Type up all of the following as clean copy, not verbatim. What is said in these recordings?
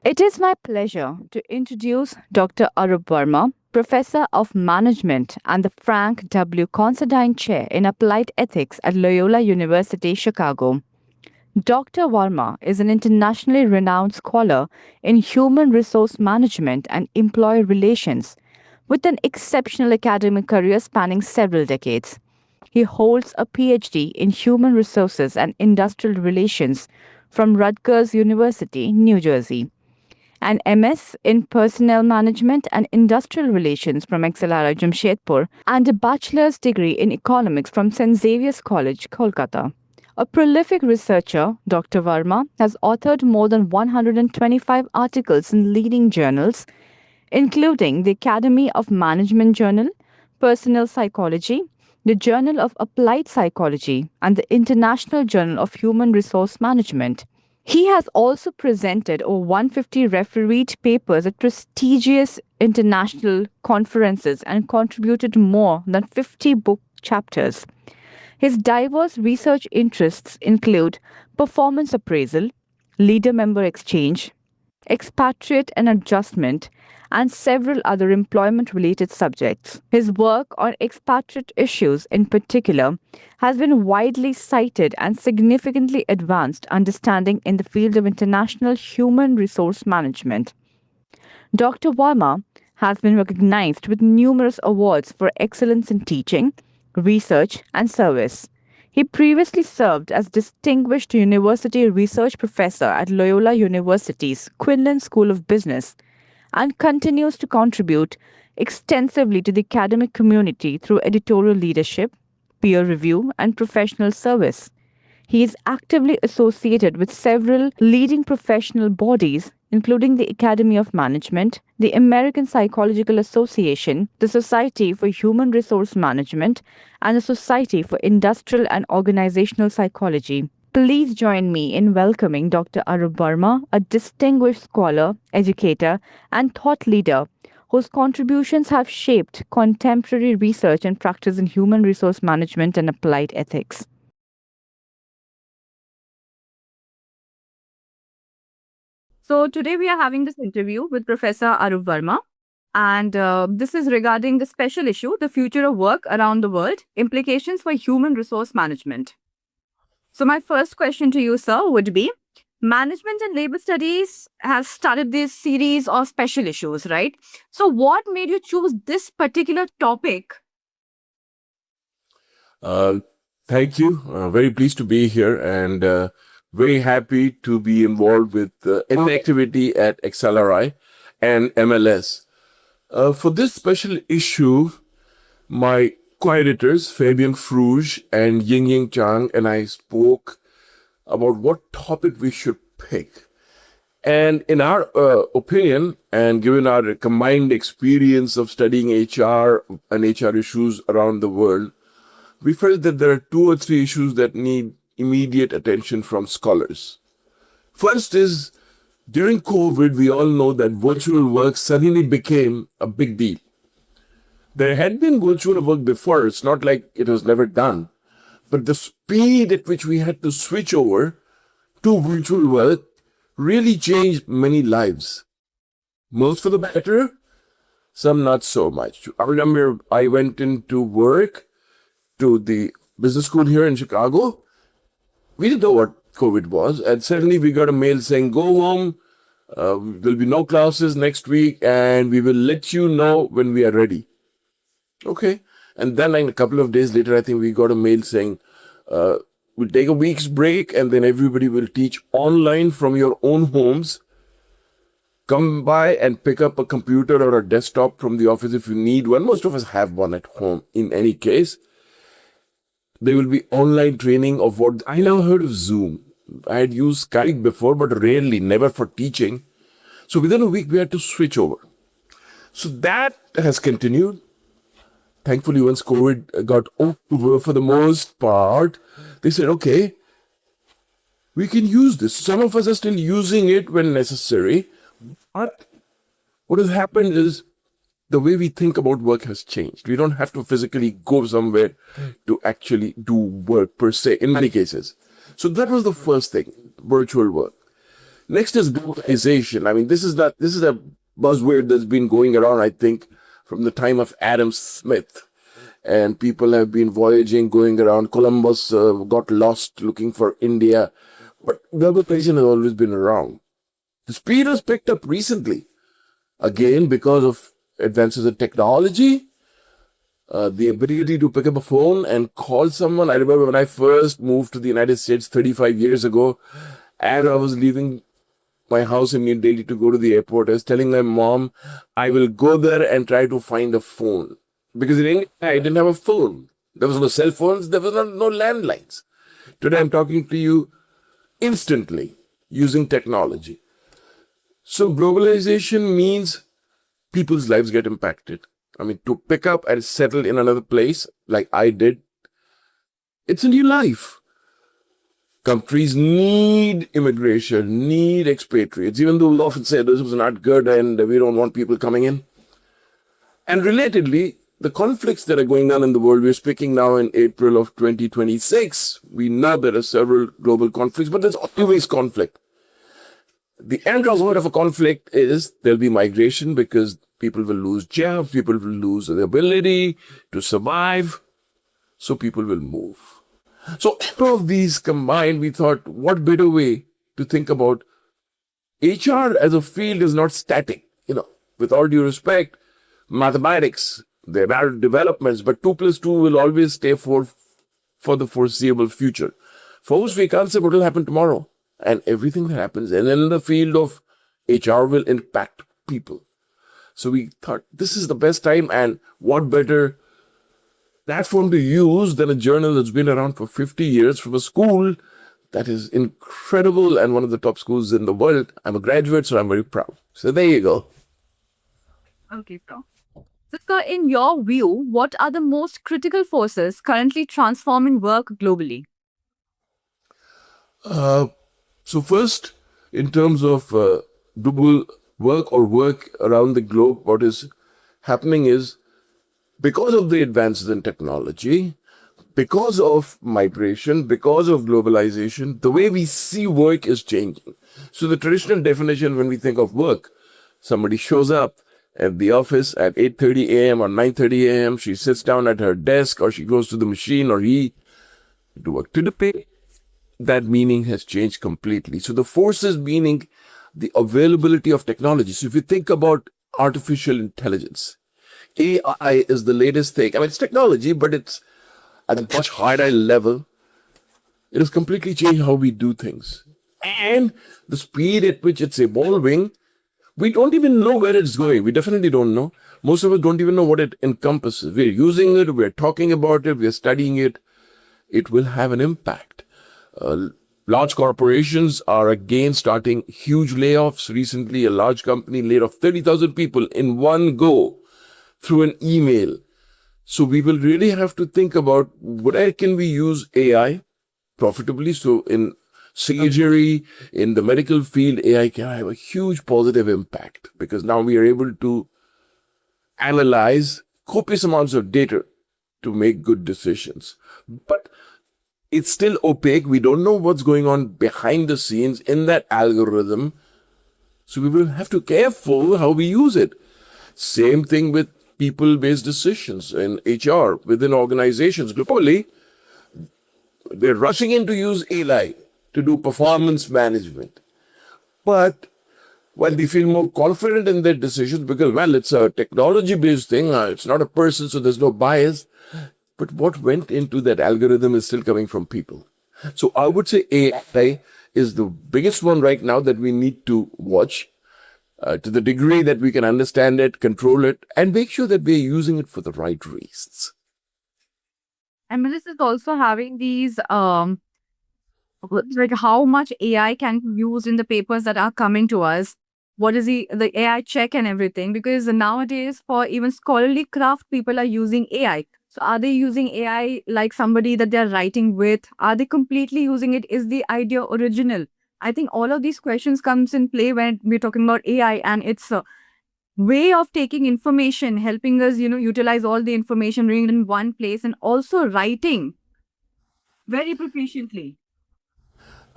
It is my pleasure to introduce Dr. Arup Varma, Professor of Management and the Frank W. Considine Chair in Applied Ethics at Loyola University Chicago. Dr. Varma is an internationally renowned scholar in human resource management and employee relations, with an exceptional academic career spanning several decades. He holds a PhD in human resources and industrial relations from Rutgers University, New Jersey, an MS in Personnel Management and Industrial Relations from XLRI Jamshedpur, and a bachelor's degree in economics from St. Xavier's College, Kolkata. A prolific researcher, Dr. Varma has authored more than 125 articles in leading journals, including the Academy of Management Journal, Personal Psychology, the Journal of Applied Psychology, and the International Journal of Human Resource Management. He has also presented over 150 refereed papers at prestigious international conferences and contributed more than 50 book chapters. His diverse research interests include performance appraisal, leader member exchange, expatriate and adjustment, and several other employment related subjects. His work on expatriate issues, in particular, has been widely cited and significantly advanced understanding in the field of international human resource management. Dr. Varma has been recognized with numerous awards for excellence in teaching, research, and service. He previously served as Distinguished University Research Professor at Loyola University's Quinlan School of Business and continues to contribute extensively to the academic community through editorial leadership, peer review, and professional service. He is actively associated with several leading professional bodies, including the Academy of Management, the American Psychological Association, the Society for Human Resource Management, and the Society for Industrial and Organizational Psychology. Please join me in welcoming Dr. Arup Varma, a distinguished scholar, educator, and thought leader whose contributions have shaped contemporary research and practice in human resource management and applied ethics. So today we are having this interview with Professor Arup Varma, and this is regarding the special issue, the future of work around the world, implications for human resource management. So my first question to you, sir, would be, management and labor studies has started this series of special issues, right? So what made you choose this particular topic? Thank you. Very pleased to be here and very happy to be involved with any activity at XLRI and MLS. For this special issue, my co-editors Fabian Fruge and Ying Chang and I spoke about what topic we should pick. And in our opinion, and given our combined experience of studying HR and HR issues around the world, we felt that there are 2 or 3 issues that need immediate attention from scholars. First is, during COVID, we all know that virtual work suddenly became a big deal. There had been virtual work before, it's not like it was never done, but the speed at which we had to switch over to virtual work really changed many lives. Most for the better, some not so much. I remember I went into work to the business school here in Chicago. We didn't know what COVID was, and suddenly we got a mail saying, go home, there'll be no classes next week, and we will let you know when we are ready. Okay. And then like a couple of days later, I think we got a mail saying, we'll take a week's break and then everybody will teach online from your own homes. Come by and pick up a computer or a desktop from the office if you need one. Most of us have one at home in any case. There will be online training of what I never heard of Zoom. I had used Skype before, but rarely, never for teaching. So within a week, we had to switch over. So that has continued. Thankfully, once COVID got over for the most part, they said, okay, we can use this. Some of us are still using it when necessary. But what has happened is the way we think about work has changed. We don't have to physically go somewhere to actually do work per se in many cases. So that was the first thing, virtual work. Next is globalization. I mean, this is a buzzword that's been going around, I think, from the time of Adam Smith. And people have been voyaging, going around. Columbus got lost looking for India. But globalization has always been around. The speed has picked up recently, again, because of advances in technology, the ability to pick up a phone and call someone. I remember when I first moved to the United States 35 years ago, and I was leaving my house in New Delhi to go to the airport. I was telling my mom, I will go there and try to find a phone. Because in India, I didn't have a phone. There was no cell phones, there was no landlines. Today, I'm talking to you instantly using technology. So globalization means people's lives get impacted. I mean, to pick up and settle in another place like I did, it's a new life. Countries need immigration, need expatriates, even though we often say this was not good and we don't want people coming in. And relatedly, the conflicts that are going on in the world, we're speaking now in April of 2026. We know there are several global conflicts, but there's always conflict. The end result of a conflict is there'll be migration because people will lose jobs, people will lose the ability to survive, so people will move. So all of these combined, we thought, what better way to think about HR as a field is not static. With all due respect, mathematics, there are developments, but 2 plus 2 will always stay for the foreseeable future. For us, we can't say what will happen tomorrow. And everything that happens, and in the field of HR will impact people. So we thought this is the best time, and what better platform to use than a journal that's been around for 50 years from a school that is incredible and one of the top schools in the world. I'm a graduate, so I'm very proud. So there you go. Okay, Prof. So, sir, in your view, what are the most critical forces currently transforming work globally? So first, in terms of global work around the globe, what is happening is because of the advances in technology, because of migration, because of globalization, the way we see work is changing. So the traditional definition when we think of work, somebody shows up at the office at 8:30 a.m. or 9:30 a.m., she sits down at her desk or she goes to the machine or he to work to the pay. That meaning has changed completely. So the forces meaning the availability of technology. So if you think about artificial intelligence, AI is the latest thing. I mean, it's technology, but it's at a much higher level. It has completely changed how we do things. And the speed at which it's evolving, we don't even know where it's going. We definitely don't know. Most of us don't even know what it encompasses. We're using it, we're talking about it, we're studying it. It will have an impact. Large corporations are again starting huge layoffs. Recently, a large company laid off 30,000 people in one go through an email. So we will really have to think about where can we use AI profitably. So in surgery, in the medical field, AI can have a huge positive impact because now we are able to analyze copious amounts of data to make good decisions. But it's still opaque. We don't know what's going on behind the scenes in that algorithm. So we will have to be careful how we use it. Same thing with people-based decisions in HR, within organizations. Globally, they're rushing in to use AI to do performance management. But while they feel more confident in their decisions because, well, it's a technology-based thing, it's not a person, so there's no bias. But what went into that algorithm is still coming from people. So I would say AI is the biggest one right now that we need to watch to the degree that we can understand it, control it, and make sure that we're using it for the right reasons. And this is also having these like how much AI can be used in the papers that are coming to us. What is the AI check and everything? Because nowadays, for even scholarly craft, people are using AI. So are they using AI like somebody that they're writing with? Are they completely using it? Is the idea original? I think all of these questions comes in play when we're talking about AI, and it's a way of taking information, helping us, utilize all the information, bring it in one place, and also writing very proficiently.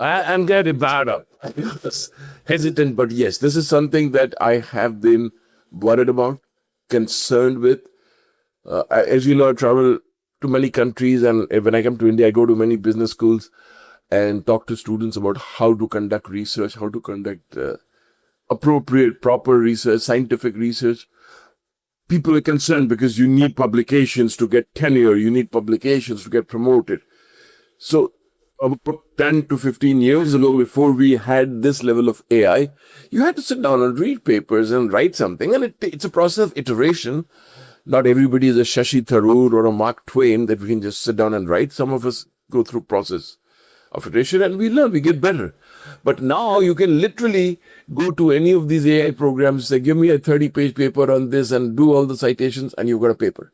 I'm getting bad up. I was hesitant, but yes, this is something that I have been worried about, concerned with. As you know, I travel to many countries, and when I come to India, I go to many business schools and talk to students about how to conduct research, how to conduct appropriate, proper research, scientific research. People are concerned because you need publications to get tenure, you need publications to get promoted. So, about 10 to 15 years ago, before we had this level of AI, you had to sit down and read papers and write something. And it's a process of iteration. Not everybody is a Shashi Tharoor or a Mark Twain that we can just sit down and write. Some of us go through process of iteration and we learn, we get better. But now you can literally go to any of these AI programs, say, give me a 30-page paper on this and do all the citations, and you've got a paper.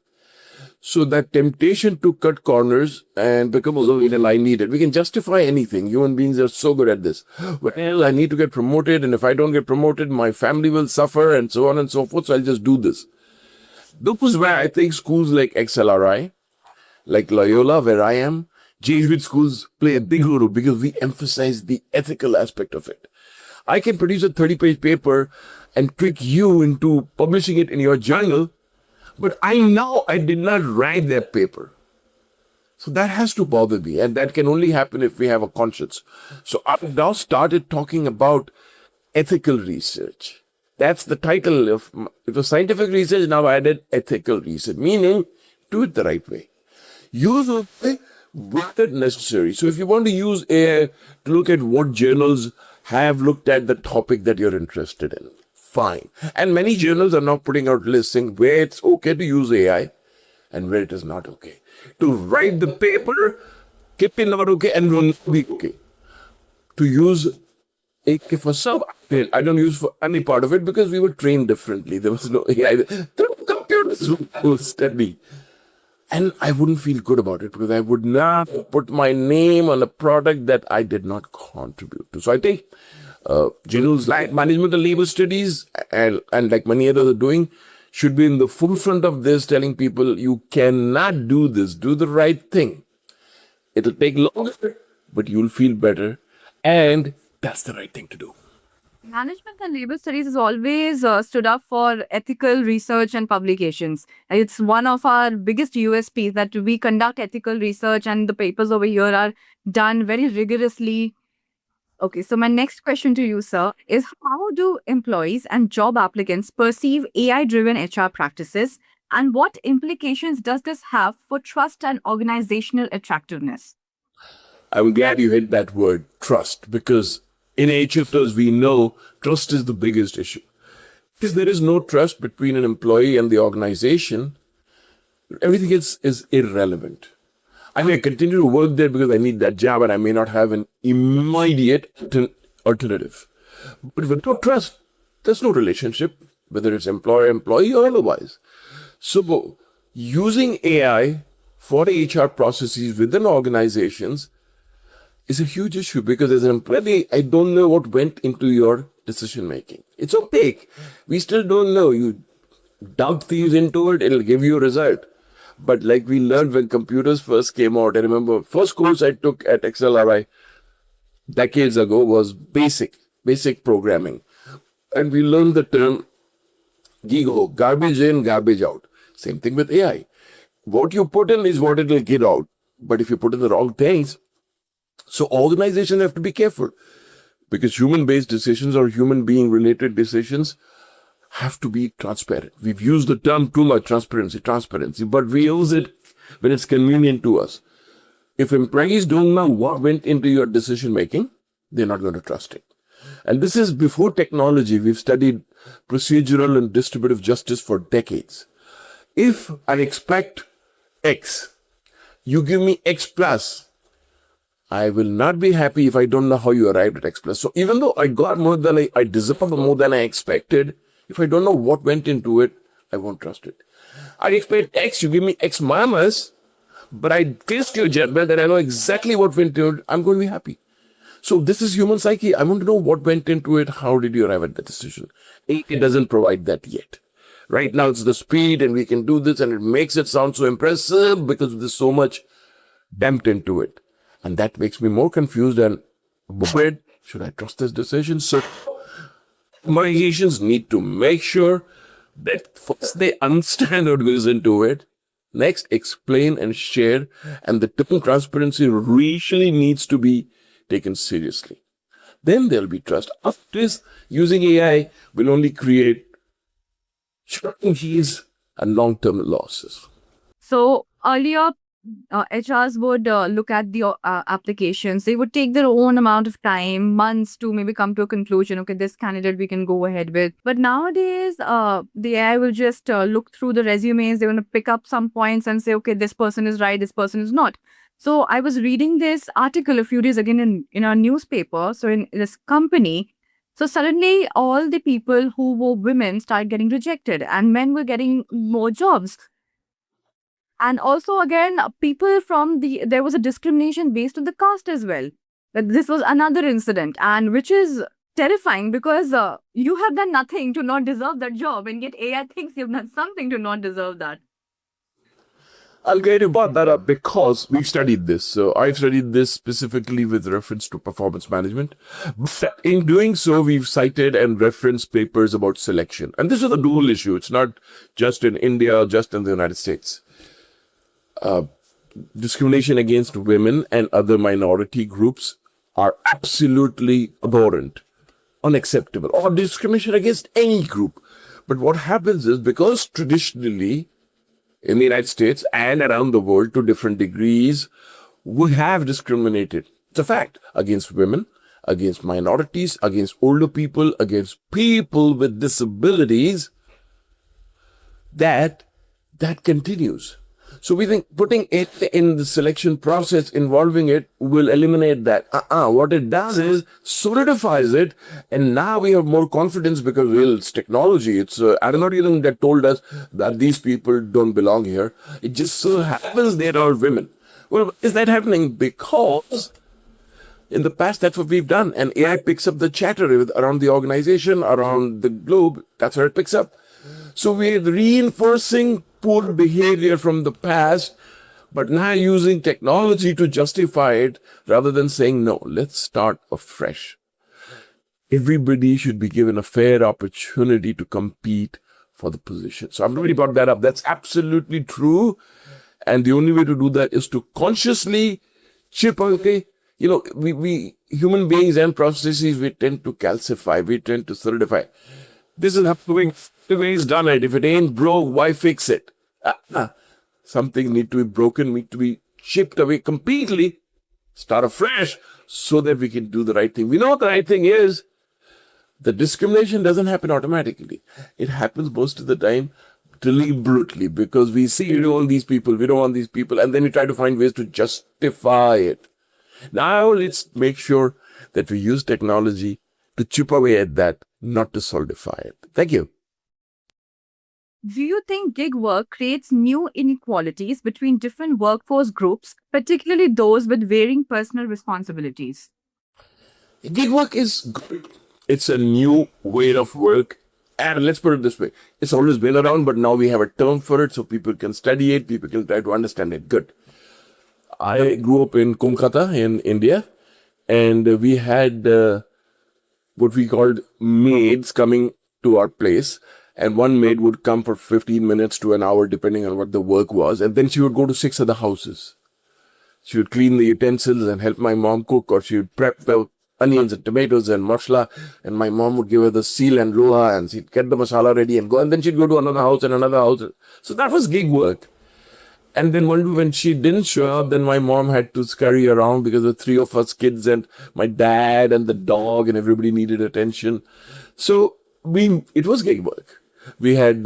So that temptation to cut corners and become, I need it. We can justify anything. Human beings are so good at this. Well, I need to get promoted, and if I don't get promoted, my family will suffer, and so on and so forth. So I'll just do this. This is where I think schools like XLRI, like Loyola, where I am, Jesuit schools play a big role because we emphasize the ethical aspect of it. I can produce a 30-page paper and trick you into publishing it in your journal, but I know I did not write that paper. So that has to bother me, and that can only happen if we have a conscience. So I've now started talking about ethical research. That's the title of it was scientific research, now I added ethical research, meaning do it the right way. Use it where necessary. So if you want to use AI to look at what journals have looked at the topic that you're interested in, fine. And many journals are now putting out lists saying where it's okay to use AI and where it is not okay. To write the paper, keep it not okay and will be okay. To use AI for some, I don't use for any part of it because we were trained differently. There was no AI. The computers were steady. And I wouldn't feel good about it because I would not put my name on a product that I did not contribute to. So I think journals like Management and Labor Studies and like many others are doing should be in the forefront of this, telling people you cannot do this, do the right thing. It'll take longer, but you'll feel better. And that's the right thing to do. Management and Labor Studies has always stood up for ethical research and publications. It's one of our biggest USPs that we conduct ethical research and the papers over here are done very rigorously. Okay, so my next question to you, sir, is how do employees and job applicants perceive AI-driven HR practices, and what implications does this have for trust and organizational attractiveness? I'm glad you hit that word, trust, because in HFers, we know trust is the biggest issue. If there is no trust between an employee and the organization, everything is irrelevant. I may continue to work there because I need that job and I may not have an immediate alternative. But with no trust, there's no relationship, whether it's employer-employee or otherwise. So using AI for HR processes within organizations is a huge issue because as an employee, I don't know what went into your decision making. It's opaque. We still don't know. You dump things into it, it'll give you a result. But like we learned when computers first came out, I remember first course I took at XLRI decades ago was basic programming. And we learned the term GIGO, garbage in, garbage out. Same thing with AI. What you put in is what it will get out. But if you put in the wrong things, so organizations have to be careful because human-based decisions or human being-related decisions have to be transparent. We've used the term too much, transparency, but we use it when it's convenient to us. If employees don't know what went into your decision-making, they're not going to trust it. And this is before technology. We've studied procedural and distributive justice for decades. If I expect X, you give me X plus, I will not be happy if I don't know how you arrived at X plus. So even though I got more than I deserved more than I expected, if I don't know what went into it, I won't trust it. I expect X, you give me X minus, but I taste your judgment and I know exactly what went into it, I'm going to be happy. So this is human psyche. I want to know what went into it. How did you arrive at the decision? It doesn't provide that yet. Right now it's the speed and we can do this and it makes it sound so impressive because there's so much dumped into it. And that makes me more confused and avoid? Should I trust this decision? So organizations need to make sure that first they understand what goes into it. Next, explain and share. And the total transparency really needs to be taken seriously. Then there'll be trust. After this, using AI will only create short-term fees and long-term losses. So earlier, HRs would look at the applications. They would take their own amount of time, months to maybe come to a conclusion. Okay, this candidate we can go ahead with. But nowadays, the AI will just look through the resumes. They're going to pick up some points and say, okay, this person is right, this person is not. So I was reading this article a few days again in our newspaper. So in this company, so suddenly all the people who were women started getting rejected and men were getting more jobs. And also, again, people from there was a discrimination based on the caste as well. That this was another incident, and which is terrifying because you have done nothing to not deserve that job, and yet AI thinks you've done something to not deserve that. I'll get you brought that up because we've studied this. So I've studied this specifically with reference to performance management. But in doing so, we've cited and referenced papers about selection. And this is a dual issue. It's not just in India, just in the United States. Discrimination against women and other minority groups are absolutely abhorrent, unacceptable, or discrimination against any group. But what happens is because traditionally in the United States and around the world to different degrees, we have discriminated. It's a fact against women, against minorities, against older people, against people with disabilities. That continues. So we think putting it in the selection process, involving it, will eliminate that. What it does is solidifies it, and now we have more confidence because, well, it's technology. It's an algorithm that told us that these people don't belong here. It just so happens they are women. Well, is that happening? Because in the past, that's what we've done. And AI picks up the chatter around the organization, around the globe. That's where it picks up. So we're reinforcing poor behavior from the past, but now using technology to justify it rather than saying, no, let's start afresh. Everybody should be given a fair opportunity to compete for the position. So I've already brought that up. That's absolutely true. And the only way to do that is to consciously chip away. You know, we human beings and processes, we tend to calcify, we tend to solidify. This is happening. The way it's done it. If it ain't broke, why fix it? Something need to be broken, need to be chipped away completely, start afresh, so that we can do the right thing. We know what the right thing is. The discrimination doesn't happen automatically. It happens most of the time deliberately because we see, we don't want these people, we don't want these people, and then we try to find ways to justify it. Now let's make sure that we use technology to chip away at that, not to solidify it. Thank you. Do you think gig work creates new inequalities between different workforce groups, particularly those with varying personal responsibilities? Gig work is good. It's a new way of work. And let's put it this way. It's always been around, but now we have a term for it so people can study it, people can try to understand it. Good. I grew up in Kolkata in India, and we had what we called maids coming to our place. And one maid would come for 15 minutes to an hour, depending on what the work was. And then she would go to 6 other houses. She would clean the utensils and help my mom cook, or she would prep the onions and tomatoes and masala. And my mom would give her the seal and loha, and she'd get the masala ready and go. And then she'd go to another house and another house. So that was gig work. And then one day when she didn't show up, then my mom had to scurry around because there were 3 of us kids and my dad and the dog, and everybody needed attention. So it was gig work. We had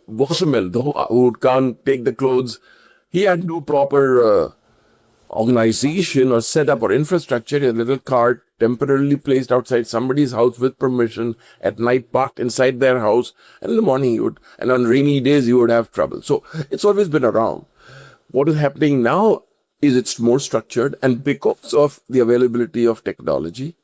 washermen who would come take the clothes. He had no proper organization or setup or infrastructure. A little cart temporarily placed outside somebody's house with permission, at night parked inside their house, and in the morning he would, and on rainy days he would have trouble. So it's always been around. What is happening now is it's more structured, and because of the availability of technology,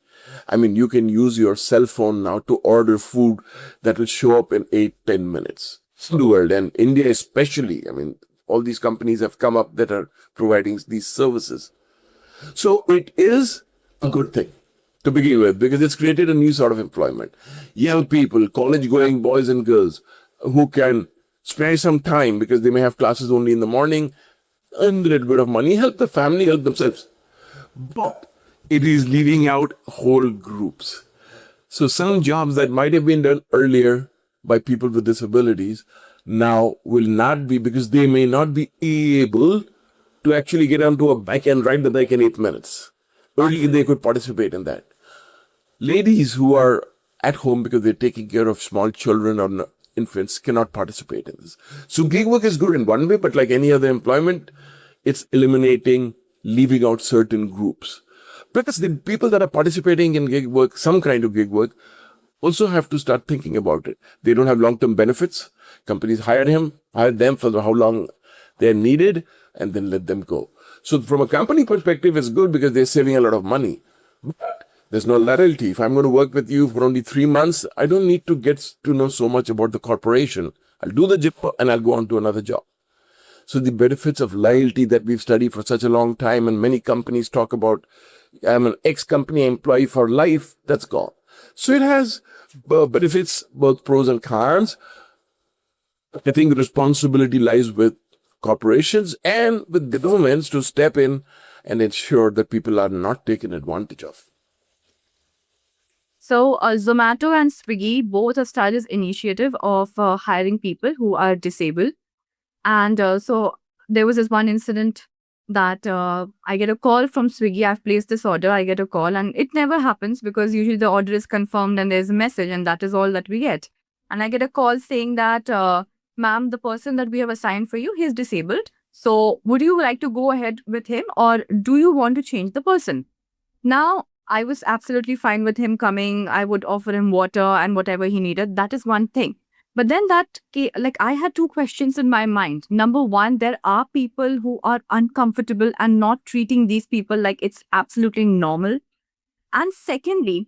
I mean, you can use your cell phone now to order food that will show up in 8-10 minutes. In the world, and India especially, I mean, all these companies have come up that are providing these services. So it is a good thing. to begin with, because it's created a new sort of employment. Young people, college-going boys and girls who can spare some time because they may have classes only in the morning, earn a little bit of money, help the family, help themselves. But it is leaving out whole groups. So some jobs that might have been done earlier by people with disabilities now will not be, because they may not be able to actually get onto a bike and ride the bike in 8 minutes. Earlier they could participate in that. Ladies who are at home because they're taking care of small children or infants cannot participate in this. So gig work is good in one way, but like any other employment, it's eliminating, leaving out certain groups. Because the people that are participating in gig work, some kind of gig work, also have to start thinking about it. They don't have long-term benefits. Companies hire them for how long they're needed, and then let them go. So from a company perspective, it's good because they're saving a lot of money. But there's no loyalty. If I'm going to work with you for only 3 months, I don't need to get to know so much about the corporation. I'll do the job and I'll go on to another job. So the benefits of loyalty that we've studied for such a long time, and many companies talk about, I'm an ex-company employee for life, that's gone. So it has benefits, both pros and cons. I think the responsibility lies with corporations and with governments to step in and ensure that people are not taken advantage of. So, Zomato and Swiggy both have started this initiative of hiring people who are disabled. And so there was this one incident that I get a call from Swiggy. I've placed this order. I get a call, and it never happens because usually the order is confirmed and there's a message, and that is all that we get. And I get a call saying that, ma'am, the person that we have assigned for you, he is disabled. So would you like to go ahead with him, or do you want to change the person? Now, I was absolutely fine with him coming. I would offer him water and whatever he needed. That is one thing. But then I had two questions in my mind. Number one, there are people who are uncomfortable and not treating these people like it's absolutely normal. And secondly,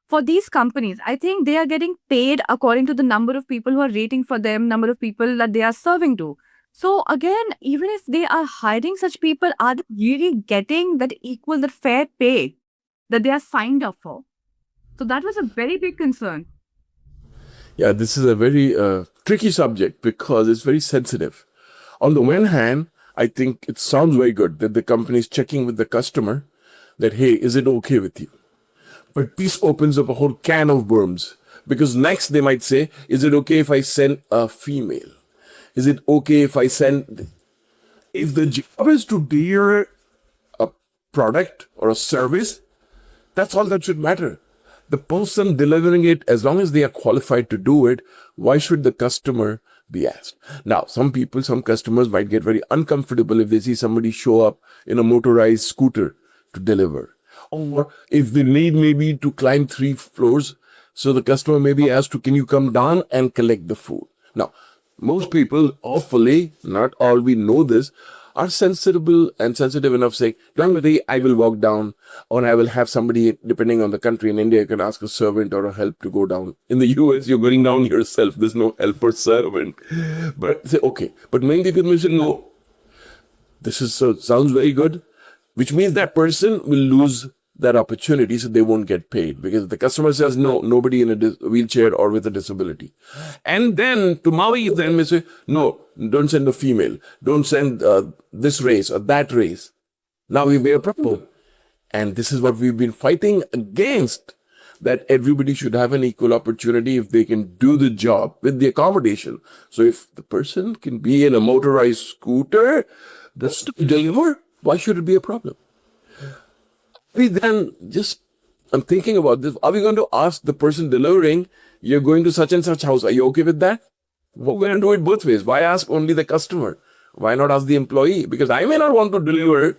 for these companies, I think they are getting paid according to the number of people who are rating for them, number of people that they are serving to. So again, even if they are hiring such people, are they really getting that fair pay that they are signed up for? So that was a very big concern. Yeah, this is a very tricky subject because it's very sensitive. On the one hand, I think it sounds very good that the company is checking with the customer that, hey, is it okay with you? But this opens up a whole can of worms, because next they might say, is it okay if I send a female? Is it okay if I send... If the job is to deliver a product or a service, that's all that should matter. The person delivering it, as long as they are qualified to do it, why should the customer be asked? Now, some customers might get very uncomfortable if they see somebody show up in a motorized scooter to deliver. Or if they need maybe to climb 3 floors, so the customer may be asked to, can you come down and collect the food? Now, most people, hopefully, not all, we know this, are sensitive enough saying, don't worry, I will walk down, or I will have somebody, depending on the country. In India, you can ask a servant or a help to go down. In the US, you're going down yourself. There's no help or servant. But say, okay. But many people may say, no, sounds very good, which means that person will lose that opportunity, so they won't get paid, because the customer says, no, nobody in a wheelchair or with a disability. And then tomorrow you then may say, no, don't send a female, don't send this race or that race. Now we have a problem. And this is what we've been fighting against, that everybody should have an equal opportunity if they can do the job with the accommodation. So if the person can be in a motorized scooter that's to deliver, why should it be a problem? I'm thinking about this. Are we going to ask the person delivering, you're going to such and such house, are you okay with that? Well, we're going to do it both ways. Why ask only the customer? Why not ask the employee? Because I may not want to deliver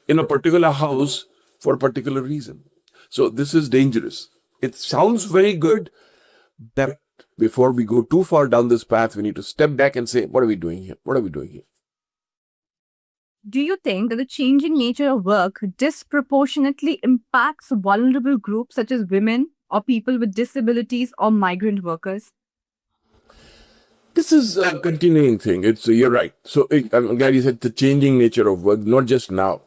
in a particular house for a particular reason. So this is dangerous. It sounds very good, that before we go too far down this path, we need to step back and say, what are we doing here? What are we doing here? Do you think that the changing nature of work disproportionately impacts vulnerable groups such as women or people with disabilities or migrant workers? This is a continuing thing. You're right. So I'm glad you said the changing nature of work, not just now.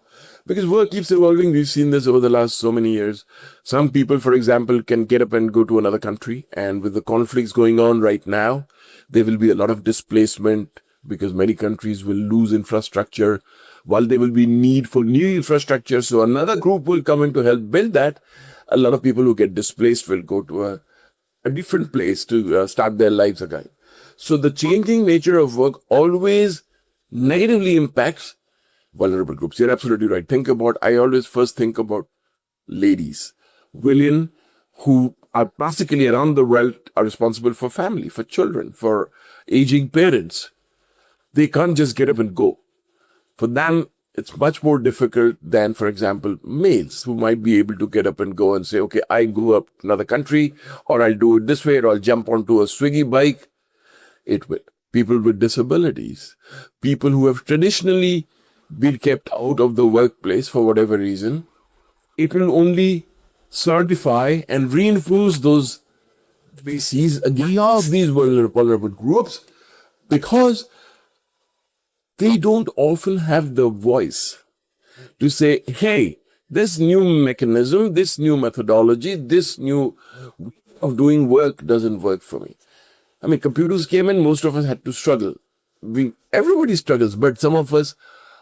Because work keeps evolving. We've seen this over the last so many years. Some people, for example, can get up and go to another country. And with the conflicts going on right now, there will be a lot of displacement because many countries will lose infrastructure while there will be need for new infrastructure. So another group will come in to help build that. A lot of people who get displaced will go to a different place to start their lives again. So the changing nature of work always negatively impacts vulnerable groups. You're absolutely right. I always first think about ladies, women who are practically around the world are responsible for family, for children, for aging parents. They can't just get up and go. For them, it's much more difficult than, for example, males who might be able to get up and go and say, okay, I go up to another country, or I'll do it this way, or I'll jump onto a Swiggy bike. It will. People with disabilities, people who have traditionally been kept out of the workplace for whatever reason, it will only certify and reinforce those bases against these vulnerable groups because they don't often have the voice to say, hey, this new mechanism, this new methodology, this new way of doing work doesn't work for me. I mean, computers came in, most of us had to struggle. Everybody struggles, but some of us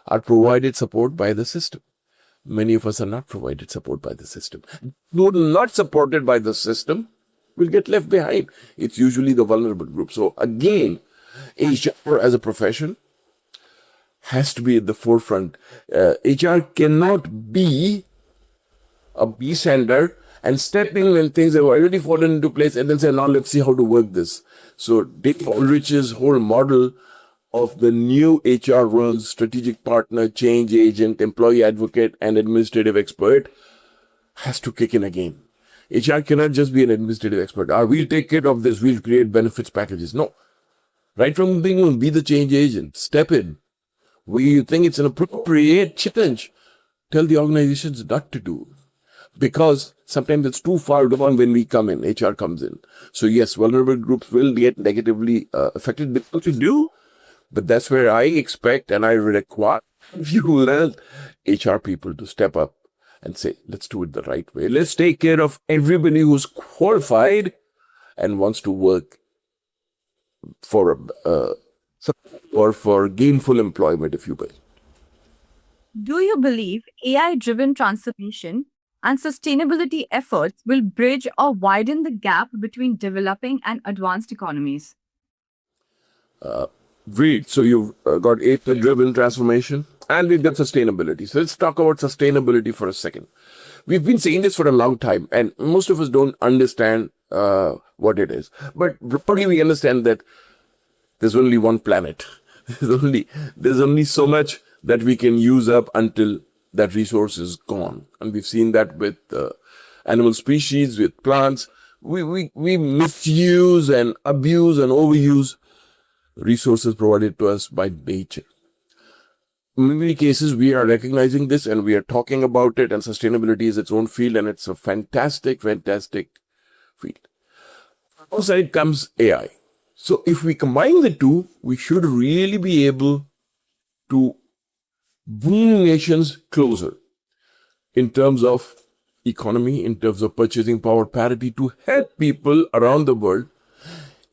are provided support by the system. Many of us are not provided support by the system. Those not supported by the system will get left behind. It's usually the vulnerable group. So again, HR as a profession has to be at the forefront. HR cannot be a B-sender and step in when things have already fallen into place and then say, now let's see how to work this. So Dave Ulrich's whole model of the new HR roles, strategic partner, change agent, employee advocate, and administrative expert has to kick in again. HR cannot just be an administrative expert. We'll take care of this, we'll create benefits packages. No. Right from the beginning, be the change agent. Step in. Where you think it's an appropriate challenge, tell the organizations not to do. Because sometimes it's too far gone when we come in, HR comes in. So yes, vulnerable groups will get negatively affected because we do. But that's where I expect and I require you learn HR people to step up and say, let's do it the right way. Let's take care of everybody who's qualified and wants to work for or for gainful employment, if you will. Do you believe AI-driven transformation and sustainability efforts will bridge or widen the gap between developing and advanced economies? Great. So you've got AI-driven transformation and we've got sustainability. So let's talk about sustainability for a second. We've been saying this for a long time and most of us don't understand what it is. But broadly we understand that there's only one planet. There's only so much that we can use up until that resource is gone. And we've seen that with animal species, with plants. We misuse and abuse and overuse resources provided to us by nature. In many cases, we are recognizing this and we are talking about it, and sustainability is its own field and it's a fantastic field. Outside comes AI. So if we combine the two, we should really be able to bring nations closer in terms of economy, in terms of purchasing power parity, to help people around the world.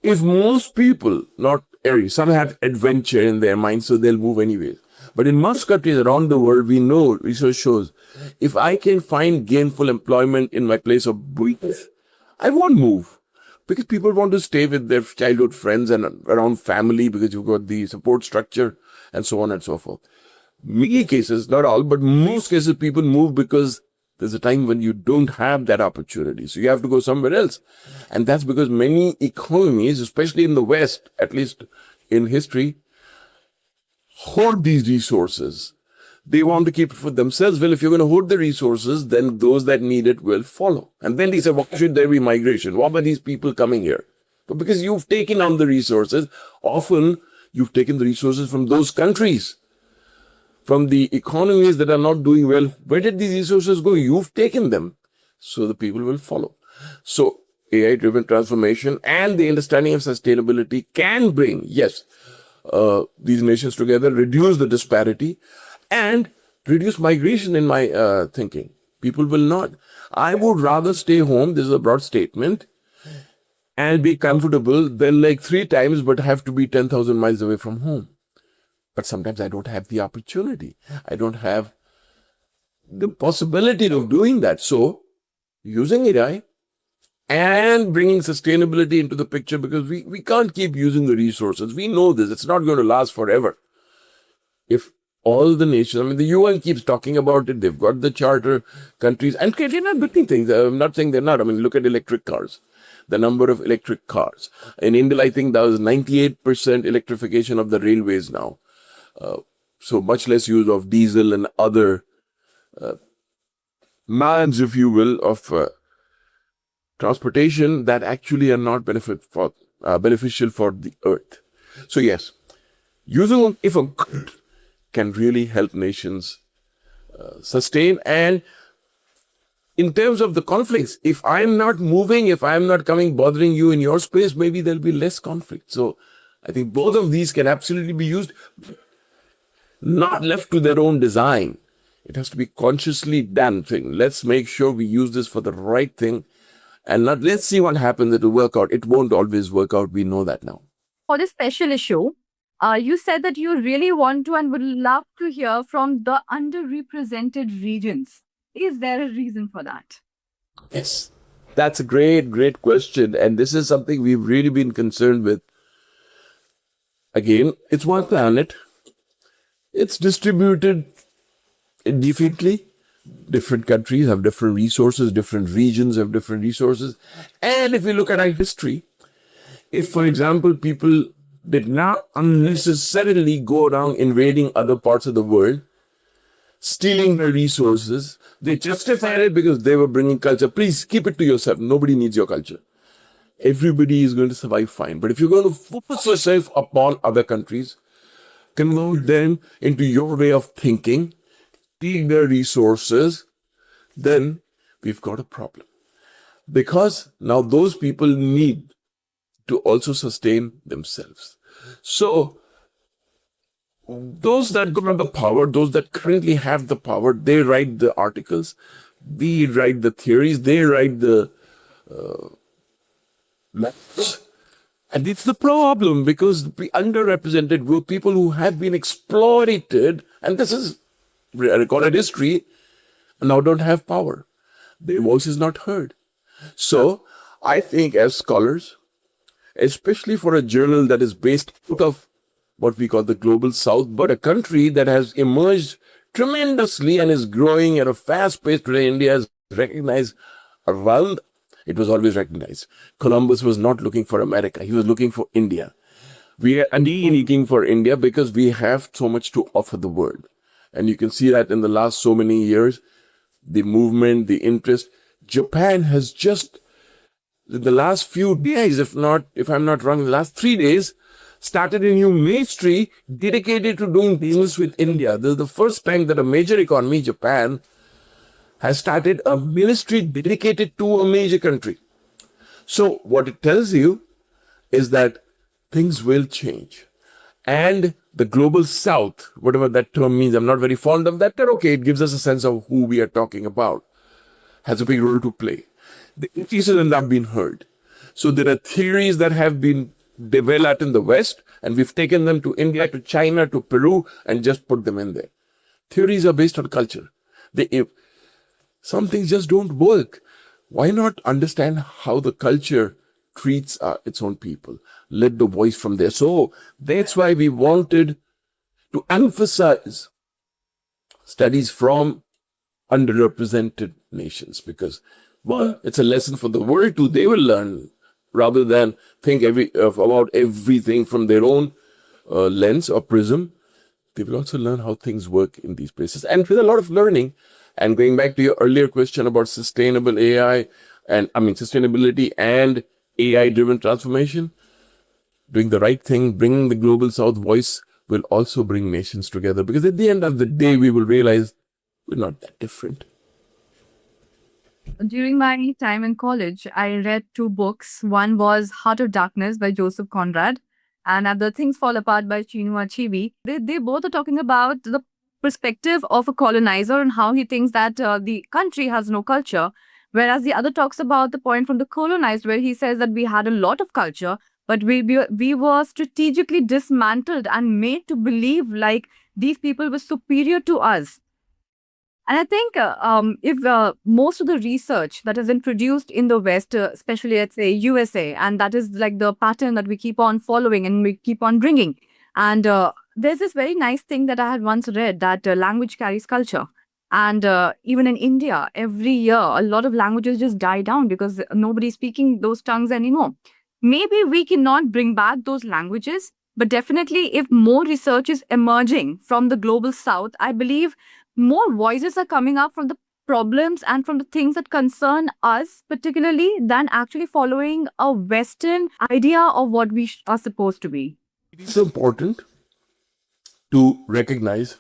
If most people, not every, some have adventure in their mind, so they'll move anyways. But in most countries around the world, we know, research shows, if I can find gainful employment in my place of birth, I won't move. Because people want to stay with their childhood friends and around family because you've got the support structure and so on and so forth. Many cases, not all, but most cases, people move because there's a time when you don't have that opportunity. So you have to go somewhere else. And that's because many economies, especially in the West, at least in history, hoard these resources. They want to keep it for themselves. Well, if you're going to hoard the resources, then those that need it will follow. And then they say, why should there be migration? Why are these people coming here? But because you've taken on the resources, often you've taken the resources from those countries, from the economies that are not doing well. Where did these resources go? You've taken them. So the people will follow. So AI-driven transformation and the understanding of sustainability can bring, yes, these nations together, reduce the disparity, and reduce migration in my thinking. People will not. I would rather stay home, this is a broad statement, and be comfortable than like 3 times but have to be 10,000 miles away from home. But sometimes I don't have the opportunity. I don't have the possibility of doing that. So using AI and bringing sustainability into the picture, because we can't keep using the resources. We know this. It's not going to last forever. If all the nations, I mean, the UN keeps talking about it. They've got the charter countries, and they're not doing things. I'm not saying they're not. I mean, look at electric cars, the number of electric cars. In India, I think that was 98% electrification of the railways now. So much less use of diesel and other modes, if you will, of transportation that actually are not beneficial for the earth. So yes, using if a good can really help nations sustain. And in terms of the conflicts, if I'm not moving, if I'm not coming bothering you in your space, maybe there'll be less conflict. So I think both of these can absolutely be used, not left to their own design. It has to be consciously done thing. Let's make sure we use this for the right thing, and not let's see what happens. It'll work out. It won't always work out. We know that now. For this special issue, you said that you really want to and would love to hear from the underrepresented regions. Is there a reason for that? Yes, that's a great question. And this is something we've really been concerned with. Again, it's one planet. It's distributed differently. Different countries have different resources, different regions have different resources. And if we look at our history, if, for example, people did not unnecessarily go around invading other parts of the world, stealing their resources, they justified it because they were bringing culture. Please keep it to yourself. Nobody needs your culture. Everybody is going to survive fine. But if you're going to focus yourself upon other countries, convert them into your way of thinking, take their resources, then we've got a problem. Because now those people need to also sustain themselves. So those that got the power, those that currently have the power, they write the articles, they write the theories, they write the maps. And it's the problem, because the underrepresented group, people who have been exploited, and this is recorded history, now don't have power. Their voice is not heard. So I think as scholars, especially for a journal that is based out of what we call the global south, but a country that has emerged tremendously and is growing at a fast pace today, India is recognized around. It was always recognized. Columbus was not looking for America. He was looking for India. We are indeed looking for India because we have so much to offer the world. And you can see that in the last so many years, the movement, the interest. Japan has just, in the last few days, if I'm not wrong, in the last 3 days, started a new ministry dedicated to doing business with India. This is the first time that a major economy, Japan, has started a ministry dedicated to a major country. So what it tells you is that things will change. And the global south, whatever that term means, I'm not very fond of that, but okay, it gives us a sense of who we are talking about, has a big role to play. The cases have not been heard. So there are theories that have been developed in the West, and we've taken them to India, to China, to Peru, and just put them in there. Theories are based on culture. Some things just don't work. Why not understand how the culture treats its own people? Let the voice from there. So that's why we wanted to emphasize studies from underrepresented nations, because, well, it's a lesson for the world too. They will learn rather than think about everything from their own lens or prism. They will also learn how things work in these places. And with a lot of learning, and going back to your earlier question about sustainable AI, sustainability and AI-driven transformation, doing the right thing, bringing the global south voice will also bring nations together. Because at the end of the day, we will realize we're not that different. During my time in college, I read 2 books. One was Heart of Darkness by Joseph Conrad, and Other Things Fall Apart by Chinua Achebe. They both are talking about the perspective of a colonizer and how he thinks that the country has no culture. Whereas the other talks about the point from the colonized, where he says that we had a lot of culture, but we were strategically dismantled and made to believe like these people were superior to us. And I think if most of the research that is introduced in the West, especially let's say USA, and that is like the pattern that we keep on following and we keep on bringing. And there's this very nice thing that I had once read that language carries culture. And even in India, every year, a lot of languages just die down because nobody's speaking those tongues anymore. Maybe we cannot bring back those languages, but definitely if more research is emerging from the global south, I believe more voices are coming up from the problems and from the things that concern us particularly than actually following a Western idea of what we are supposed to be. It's important to recognize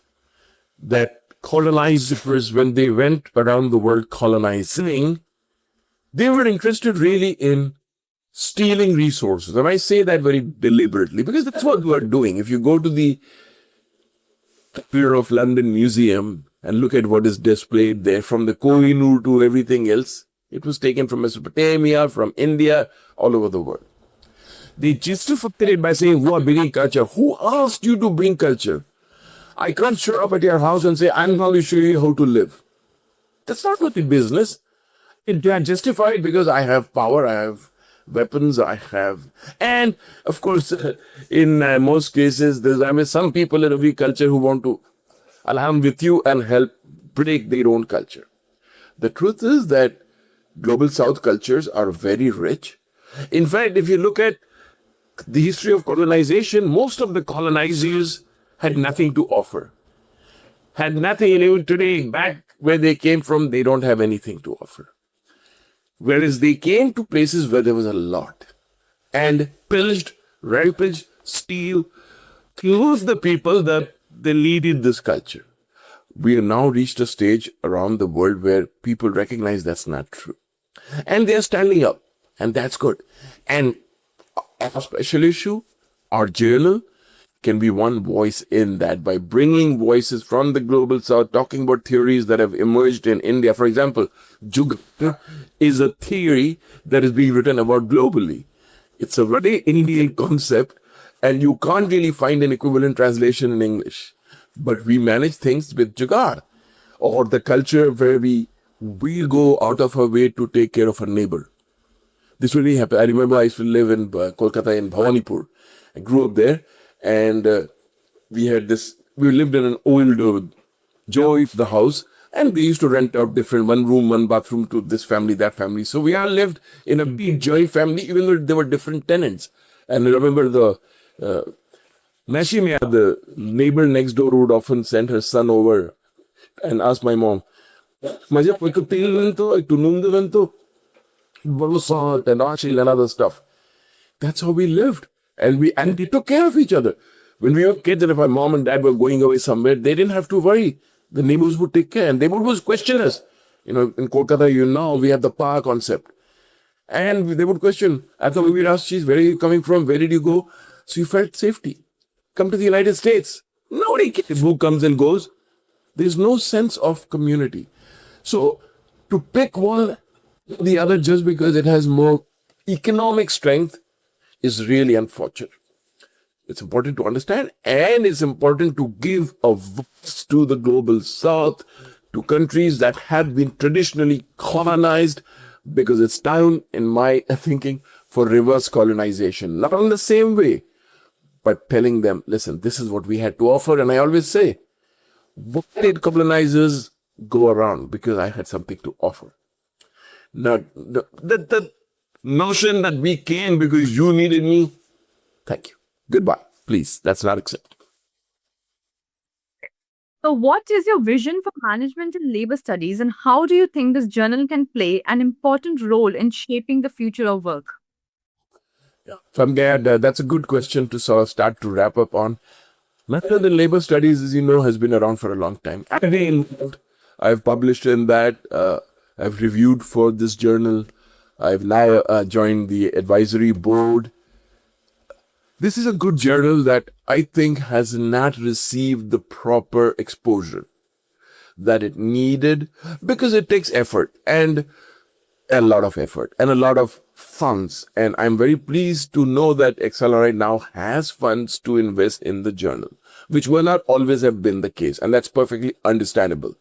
that colonizers, when they went around the world colonizing, they were interested really in stealing resources. And I say that very deliberately because that's what we are doing. If you go to the Tower of London Museum and look at what is displayed there, from the Kohinoor to everything else, it was taken from Mesopotamia, from India, all over the world. They justified it by saying, who are bringing culture? Who asked you to bring culture? I can't show up at your house and say, I'm going to show you how to live. That's not what the business. They are justified because I have power, I have weapons, I have. And of course, in most cases, there's some people in every culture who want to align with you and help break their own culture. The truth is that global South cultures are very rich. In fact, if you look at the history of colonization, most of the colonizers had nothing to offer. Had nothing. Even today, back where they came from, they don't have anything to offer. Whereas they came to places where there was a lot and pillaged, raped, steal, killed the people that they leaded this culture. We have now reached a stage around the world where people recognize that's not true. And they're standing up, and that's good. And our special issue, our journal, can be one voice in that by bringing voices from the global south, talking about theories that have emerged in India. For example, Jug is a theory that is being written about globally. It's a very Indian concept, and you can't really find an equivalent translation in English. But we manage things with Jugaad, or the culture where we go out of our way to take care of our neighbor. This really happened. I remember I used to live in Kolkata in Bhawanipur. I grew up there. And we lived in an old Joy, the house, and we used to rent out different, one room, one bathroom to this family, that family. So we all lived in a big joint family, even though there were different tenants. And I remember Nashimia, the neighbor next door, would often send her son over and ask my mom, and other stuff. That's how we lived. And we took care of each other. When we were kids, and if my mom and dad were going away somewhere, they didn't have to worry. The neighbors would take care, and they would always question us. In Kolkata, we have the PA concept. And they would question. After we would ask, where are you coming from? Where did you go? So you felt safety. Come to the United States. Nobody cares who comes and goes. There's no sense of community. So to pick one or the other just because it has more economic strength is really unfortunate. It's important to understand, and it's important to give a voice to the global south, to countries that have been traditionally colonized, because it's time, in my thinking, for reverse colonization. Not in the same way, but telling them, listen, this is what we had to offer. And I always say, why did colonizers go around? Because I had something to offer. Now, the notion that we came because you needed me, thank you. Goodbye. Please, that's not acceptable. So what is your vision for management and labor studies, and how do you think this journal can play an important role in shaping the future of work? Yeah. From there, that's a good question to sort of start to wrap up on. Management and labor studies, as you know, has been around for a long time. I've published in that. I've reviewed for this journal. I've now joined the advisory board. this is a good journal that I think has not received the proper exposure that it needed, because it takes effort and a lot of effort and a lot of funds. And I'm very pleased to know that XLRI now has funds to invest in the journal, which will not always have been the case. And that's perfectly understandable.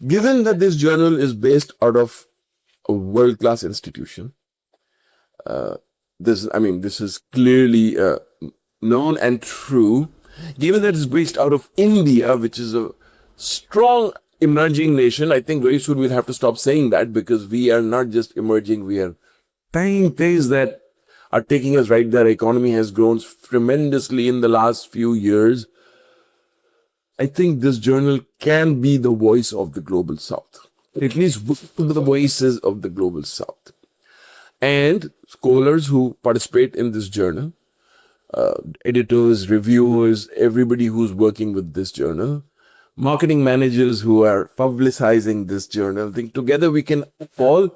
Given that this journal is based out of a world-class institution, this is clearly known and true. Given that it's based out of India, which is a strong emerging nation, I think very soon we'll have to stop saying that, because we are not just emerging, we are tiny things that are taking us right there. Our economy has grown tremendously in the last few years. I think this journal can be the voice of the global South, at least the voices of the global South. And scholars who participate in this journal, editors, reviewers, everybody who's working with this journal, marketing managers who are publicizing this journal, I think together we can all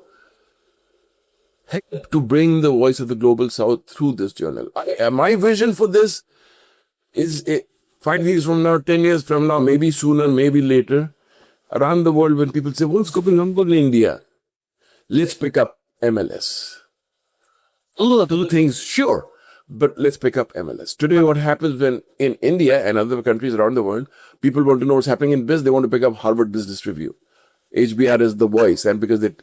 help to bring the voice of the global South through this journal. My vision for this is 5 years from now, 10 years from now, maybe sooner, maybe later, around the world, when people say, what's going on in India? Let's pick up MLS. Other things, sure, but let's pick up MLS. Today, what happens when in India and other countries around the world, people want to know what's happening in business, they want to pick up Harvard Business Review. HBR is the voice, and because it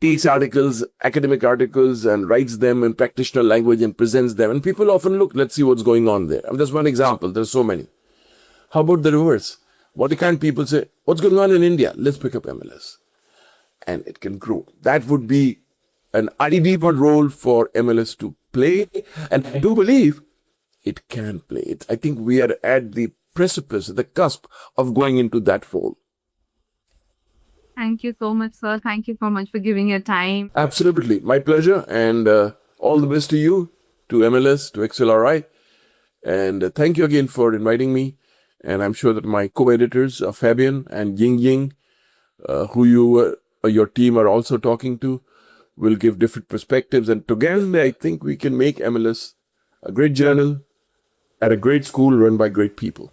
takes articles, academic articles, and writes them in practitioner language and presents them, and people often look, let's see what's going on there. That's one example. There's so many. How about the reverse? What can't people say, what's going on in India? Let's pick up MLS. And it can grow. That would be an ideal role for MLS to play. And I do believe it can play it. I think we are at the precipice, the cusp of going into that role. Thank you so much, sir. Thank you so much for giving your time. Absolutely. My pleasure. And all the best to you, to MLS, to XLRI. And thank you again for inviting me. And I'm sure that my co-editors, Fabian and Ying, who your team are also talking to, will give different perspectives. And together, I think we can make MLS a great journal at a great school run by great people.